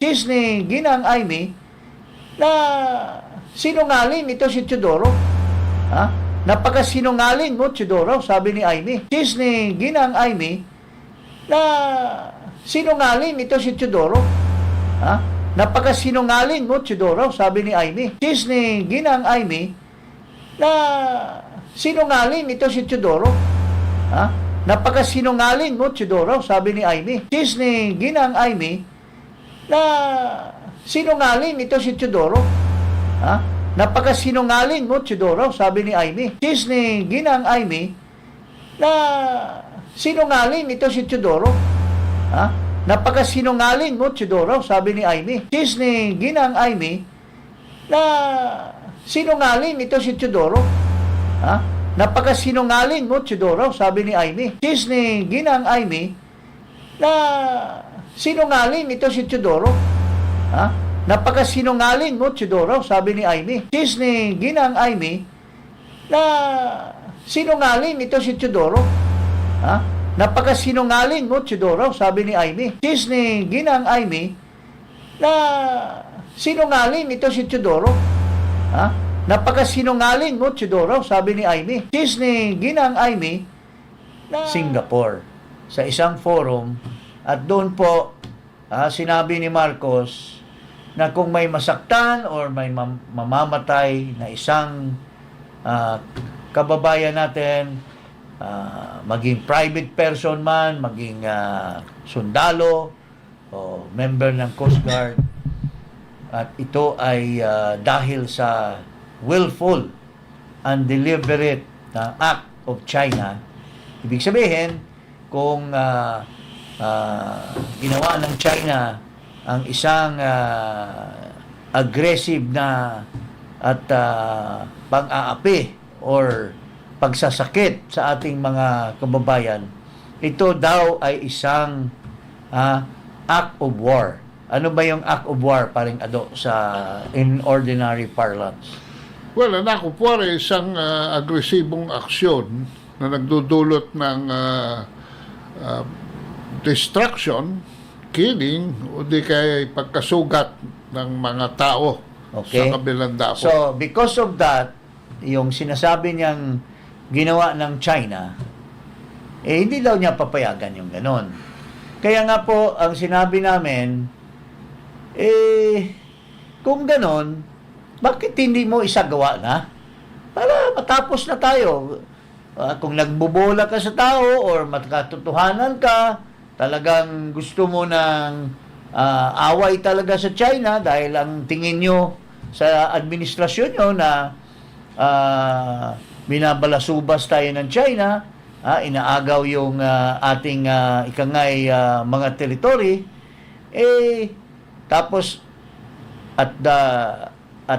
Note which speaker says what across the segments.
Speaker 1: Tis ni Ginang Aimee na sinungaling ito si Teodoro. Ha? Napakasinungaling mo, Teodoro, sabi ni Aimee. Tis ni Ginang Aimee na sinungaling ito si Teodoro. Ha? Napakasinungaling mo, Teodoro, sabi ni Aimee. Tis ni Ginang Aimee na sinungaling ito si Teodoro. Ha? Napakasinungaling mo, Teodoro, sabi ni Aimee. Tis ni Ginang Aimee na sinungaling ito si Teodoro. Ha? Napakasinungaling mo, Teodoro, sabi ni Aimee. Tis ni Ginang Aimee na sinungaling ito si Teodoro. Ha? Napakasinungaling mo, Teodoro, sabi ni Aimee. Tis ni Ginang Aimee na sinungaling ito si Teodoro. Ha? Napakasinungaling mo, Teodoro, sabi ni Aimee. Tis ni Ginang Aimee na sinungaling ito si Teodoro. Ha? Napakasinungaling mo, Teodoro, sabi ni Aimee. Tis ni Ginang Aimee na sinungaling ito si Teodoro. Ha? Napakasinungaling mo, Teodoro, sabi ni Aimee. Tis ni Ginang Aimee na sinungaling ito si Teodoro. Ha? Napakasinungaling mo, Teodoro, sabi ni Aimee. Tis ni Ginang Aimee na Singapore sa isang forum, at doon po sinabi ni Marcos na kung may masaktan or may mamamatay na isang kababayan natin, maging private person man, maging sundalo o member ng Coast Guard, at ito ay dahil sa willful and deliberate na act of China. Ibig sabihin, kung ginawa ng China ang isang aggressive na at pang-aapi or pagsasakit sa ating mga kababayan, ito daw ay isang act of war. Ano ba yung act of war, paring Ado, sa in ordinary parlance?
Speaker 2: Well, anak po ay isang agresibong aksyon na nagdudulot ng destruction, killing, o di kaya pagkasugat ng mga tao sa kabilang dako.
Speaker 1: So, because of that, yung sinasabi niyang ginawa ng China, hindi daw niya papayagan yung ganon. Kaya nga po, ang sinabi namin, kung ganon, bakit hindi mo isagawa na? Para matapos na tayo. Kung nagbobola ka sa tao or magkatotohanan ka, talagang gusto mo ng away talaga sa China dahil ang tingin nyo sa administrasyon nyo na binabalasubas tayo ng China, inaagaw yung ating ikangay mga teritoryo, tapos at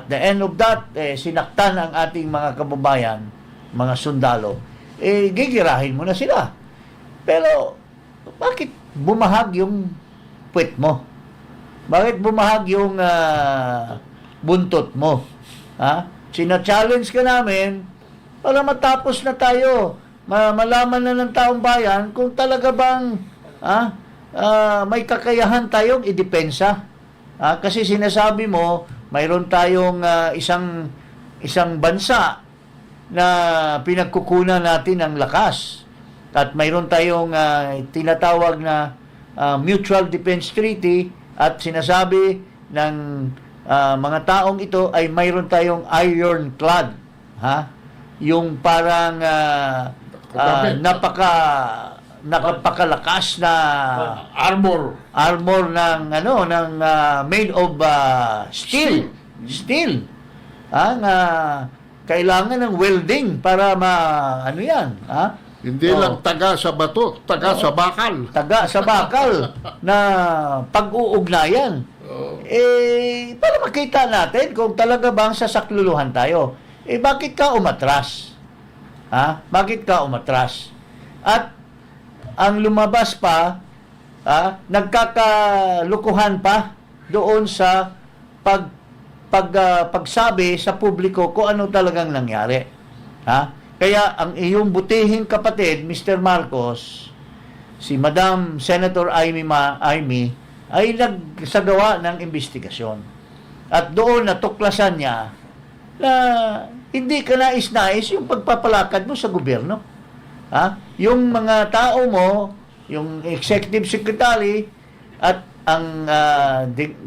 Speaker 1: the end of that, sinaktan ang ating mga kababayan, mga sundalo, gigirahin mo na sila. Pero, bakit bumahag yung puwet mo? Bakit bumahag yung buntot mo? Sina-challenge ka namin para matapos na tayo. Malaman na ng taong bayan kung talaga bang may kakayahan tayong idepensa. Kasi sinasabi mo, mayroon tayong isang bansa na pinagkukunan natin ng lakas. At mayroon tayong tinatawag na Mutual Defense Treaty, at sinasabi ng mga taong ito ay mayroon tayong ironclad. Yung parang napakalakas na armor ng made of steel. Kailangan ng welding para
Speaker 2: hindi lang taga sa bato, taga sa bakal.
Speaker 1: Taga sa bakal na pag-uugnayan. Para makita natin kung talaga bang sasakluluhan tayo. Bakit ka umatras? Bakit ka umatras? At ang lumabas pa, nagkakalukuhan pa doon sa pagsabi sa publiko kung ano talagang nangyari. Kaya ang iyong butihing kapatid, Mr. Marcos, si Madam Senator Aimee, ay nagsagawa ng investigasyon. At doon natuklasan niya na hindi ka nais-nais yung pagpapalakad mo sa gobyerno. Yung mga tao mo, yung executive secretary at ang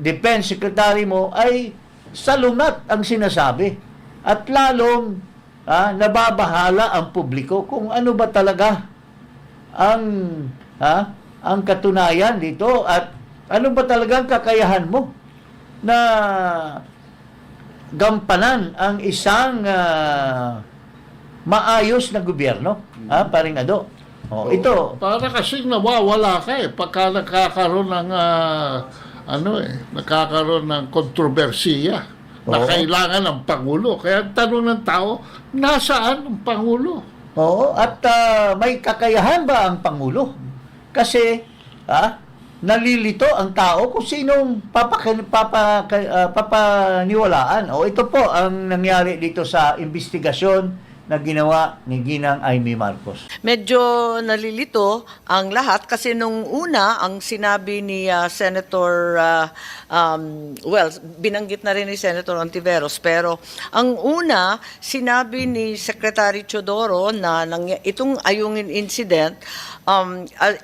Speaker 1: defense secretary mo ay salungat ang sinasabi. At lalong nababahala ang publiko kung ano ba talaga ang katunayan dito at ano ba talagang kakayahan mo na gampanan ang isang maayos na gobyerno. Paring Ado. Ito.
Speaker 2: Para kasing nawawala ka pagka nakakaroon ng nakakaroon ng kontrobersiya na kailangan ng Pangulo. Kaya ang tanong ng tao, nasaan ang Pangulo?
Speaker 1: Oo, at may kakayahan ba ang Pangulo? Kasi nalilito ang tao kung sinong papaniwalaan. Ito po ang nangyari dito sa investigasyon na ginawa ni Ginang Imee Marcos.
Speaker 3: Medyo nalilito ang lahat kasi nung una, ang sinabi ni Senator, binanggit na rin ni Senator Ontiveros, pero ang una, sinabi ni Secretary Teodoro na itong Ayungin incident,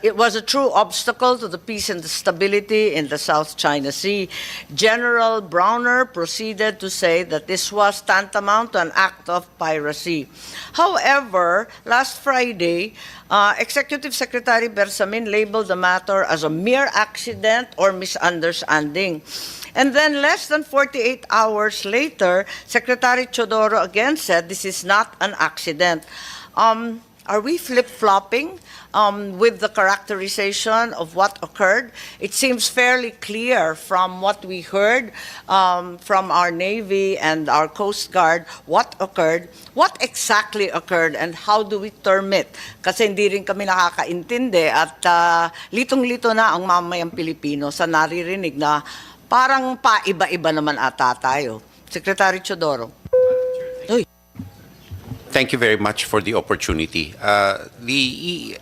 Speaker 3: it was a true obstacle to the peace and the stability in the South China Sea. General Browner proceeded to say that this was tantamount to an act of piracy. However, last Friday, Executive Secretary Bersamin labeled the matter as a mere accident or misunderstanding. And then less than 48 hours later, Secretary Teodoro again said this is not an accident. Are we flip-flopping with the characterization of what occurred? It seems fairly clear from what we heard from our Navy and our Coast Guard what occurred, what exactly occurred, and how do we term it? Kasi hindi rin kami nakakaintindi at litong-lito na ang mamayang Pilipino sa naririnig na parang paiba-iba naman ata tayo. Secretary Teodoro.
Speaker 4: Thank you very much for the opportunity. The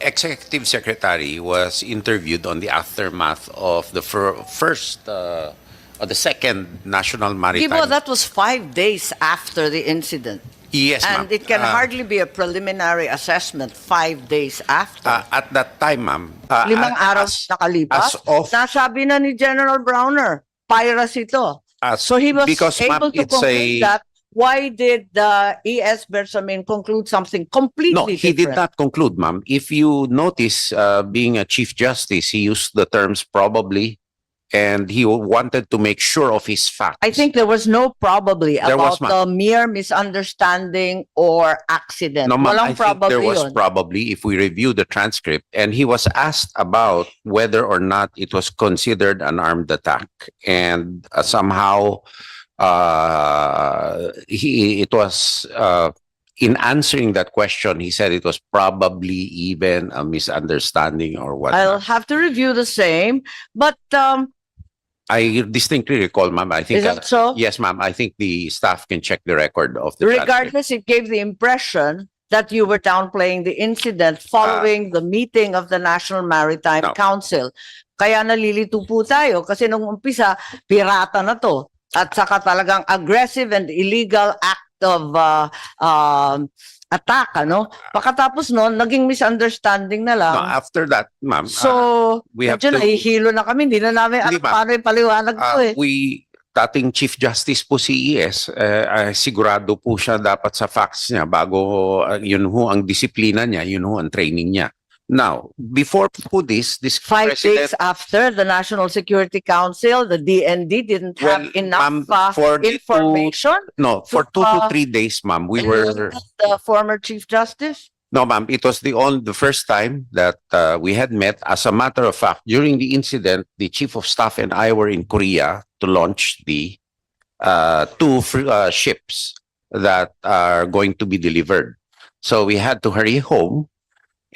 Speaker 4: Executive Secretary was interviewed on the aftermath of the second National Maritime.
Speaker 3: Gibo, that was 5 days after the incident.
Speaker 4: Yes, ma'am.
Speaker 3: And it can hardly be a preliminary assessment 5 days after.
Speaker 4: At that time, ma'am.
Speaker 3: 5 araw nakalipas. Nasabi na ni General Browner, piracy ito. So he was
Speaker 4: because,
Speaker 3: able
Speaker 4: ma'am,
Speaker 3: to
Speaker 4: it's
Speaker 3: conclude that. Why did the ES Bersamin conclude something completely
Speaker 4: No,
Speaker 3: different?
Speaker 4: he did not conclude, ma'am. If you notice, being a Chief Justice, he used the terms probably, and he wanted to make sure of his facts.
Speaker 3: I think there was no probably
Speaker 4: There
Speaker 3: about
Speaker 4: was,
Speaker 3: the mere misunderstanding or accident.
Speaker 4: No, ma'am,
Speaker 3: Walang
Speaker 4: I think there
Speaker 3: probably
Speaker 4: was
Speaker 3: yun.
Speaker 4: probably, if we review the transcript, and he was asked about whether or not it was considered an armed attack. And somehow, it was, in answering that question, he said it was probably even a misunderstanding or what.
Speaker 3: I'll have to review the same, but
Speaker 4: I distinctly recall, ma'am, I think.
Speaker 3: is that so?
Speaker 4: Yes, ma'am, I think the staff can check the record of the transcript.
Speaker 3: Regardless, it gave the impression that you were downplaying the incident following the meeting of the National Maritime
Speaker 4: No.
Speaker 3: Council. Kaya nalilito po tayo kasi nung umpisa, pirata na to. At saka talagang aggressive and illegal act of attack, ano? Pagkatapos noon, naging misunderstanding na lang.
Speaker 4: No, after that, ma'am,
Speaker 3: So,
Speaker 4: we have
Speaker 3: medyo
Speaker 4: to-
Speaker 3: nahihilo na kami. Hindi na namin
Speaker 4: Hindi,
Speaker 3: alam
Speaker 4: ma'am.
Speaker 3: paano ipaliwanag to eh.
Speaker 4: dating Chief Justice po si ES, sigurado po siya dapat sa facts niya bago yun ho ang disiplina niya, yun ho ang training niya. Now, before po this
Speaker 3: 5 days
Speaker 4: President,
Speaker 3: after the National Security Council, the DND didn't have
Speaker 4: Well,
Speaker 3: enough
Speaker 4: ma'am, for the
Speaker 3: information
Speaker 4: no, for 2 to 3 days, ma'am, we were
Speaker 3: the former Chief Justice.
Speaker 4: no, ma'am, it was the first time that we had met. As a matter of fact, during the incident, the Chief of Staff and I were in Korea to launch the 2 ships that are going to be delivered. So we had to hurry home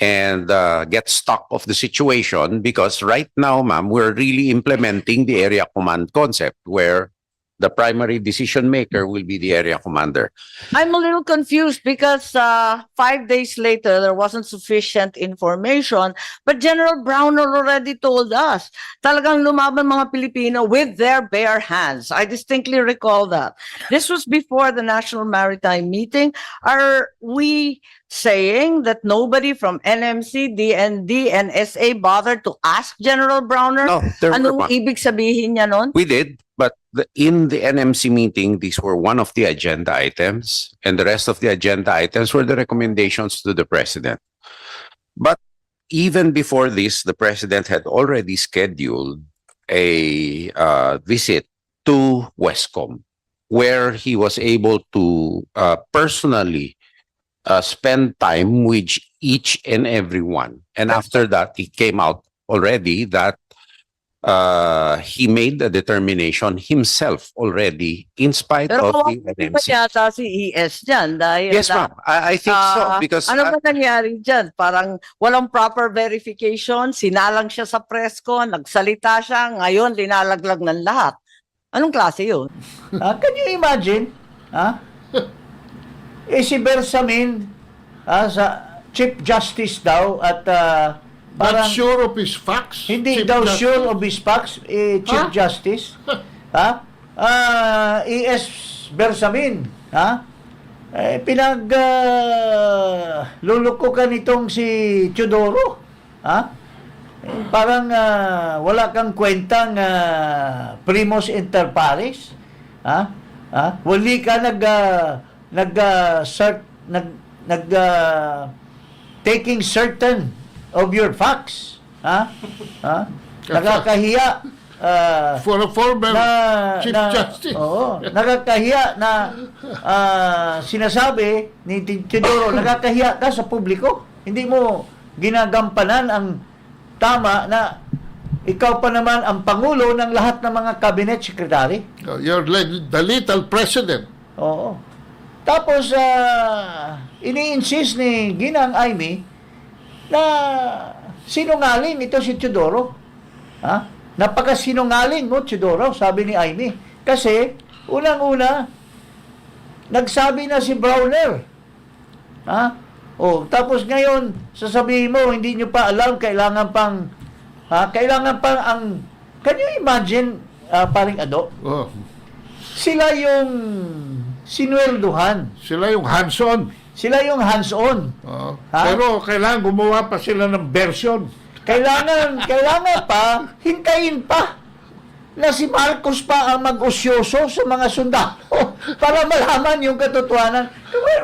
Speaker 4: and get stock of the situation because right now, ma'am, we're really implementing the area command concept where the primary decision maker will be the area commander.
Speaker 3: I'm a little confused because 5 days later, there wasn't sufficient information, but General Browner already told us, talagang lumaban mga Pilipino with their bare hands. I distinctly recall that. This was before the National Maritime Meeting. Are we saying that nobody from NMC, DND, and SA bothered to ask General Browner?
Speaker 4: No, there were
Speaker 3: Anong
Speaker 4: one.
Speaker 3: ibig sabihin niya nun?
Speaker 4: We did, but in the NMC meeting, these were one of the agenda items, and the rest of the agenda items were the recommendations to the president. But even before this, the president had already scheduled a visit to Westcom, where he was able to personally spend time with each and every one. And after that, it came out already that he made the determination himself already in spite
Speaker 3: Pero
Speaker 4: of the
Speaker 3: kawawa pa
Speaker 4: NMC.
Speaker 3: yata si ES dyan dahil
Speaker 4: Yes, ma'am. I think so because
Speaker 3: ano ba nangyari dyan? Parang walang proper verification, sinalang siya sa presko, nagsalita siya, ngayon linalaglag ng lahat. Anong klase yun?
Speaker 1: Can you imagine? Si Bersamin, sa Chief Justice daw at
Speaker 2: Not
Speaker 1: parang
Speaker 2: sure of his facts.
Speaker 1: hindi
Speaker 2: Chief
Speaker 1: daw
Speaker 2: Justice.
Speaker 1: sure of his facts, Chief
Speaker 2: Ha?
Speaker 1: Justice. ES Bersamin, lulukukan itong si Teodoro. Parang wala kang kwentang primus inter pares. Wali ka taking certain of your facts. Nakakahiya.
Speaker 2: For a former Chief Justice.
Speaker 1: Oo, nakakahiya na sinasabi ni Teodoro, nakakahiya ka sa publiko. Hindi mo ginagampanan ang tama na ikaw pa naman ang pangulo ng lahat ng mga cabinet secretary.
Speaker 2: You're like the little president.
Speaker 1: Oo. Tapos, ini-insist ni Ginang Aimee na sinungaling ito si Teodoro. Napakasinungaling mo, Teodoro, sabi ni Aimee. Kasi, unang-una, nagsabi na si Browner. Tapos ngayon, sasabihin mo, hindi nyo pa alam, kailangan pang ang, can you imagine, paring Ado?
Speaker 2: Oh.
Speaker 1: Sila yung sinwelduhan.
Speaker 2: Sila yung hands-on.
Speaker 1: Sila yung hands-on.
Speaker 2: Oh.
Speaker 1: Ha?
Speaker 2: Pero kailangan gumawa pa sila ng version.
Speaker 1: Kailangan pa, hintayin pa na si Marcos pa ang mag-usyoso sa mga sundalo para malaman yung katotohanan.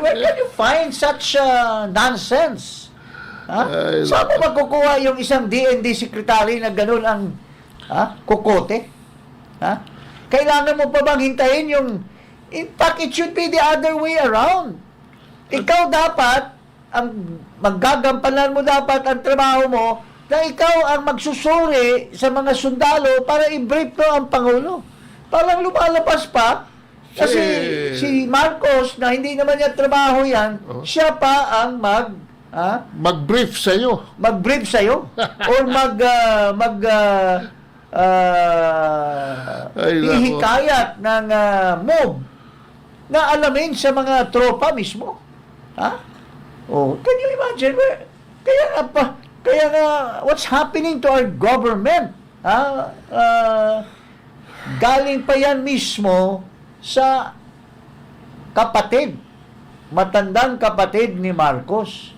Speaker 1: Where can you find such nonsense? Saan mo magkukuha yung isang DND secretary na ganun ang kukote? Kailangan mo pa bang hintayin yung... In fact, it should be the other way around. Ikaw dapat, ang maggagampanan mo dapat ang trabaho mo na ikaw ang magsusuri sa mga sundalo para i-brief to ang Pangulo. Parang lumalabas pa kasi si Marcos na hindi naman niya trabaho yan, siya pa ang
Speaker 2: mag-brief sa'yo.
Speaker 1: mag-brief sa'yo or ihikayat ng move na alamin sa mga tropa mismo. Can you imagine? Kaya nga, what's happening to our government? Galing pa yan mismo sa kapatid, matandang kapatid ni Marcos.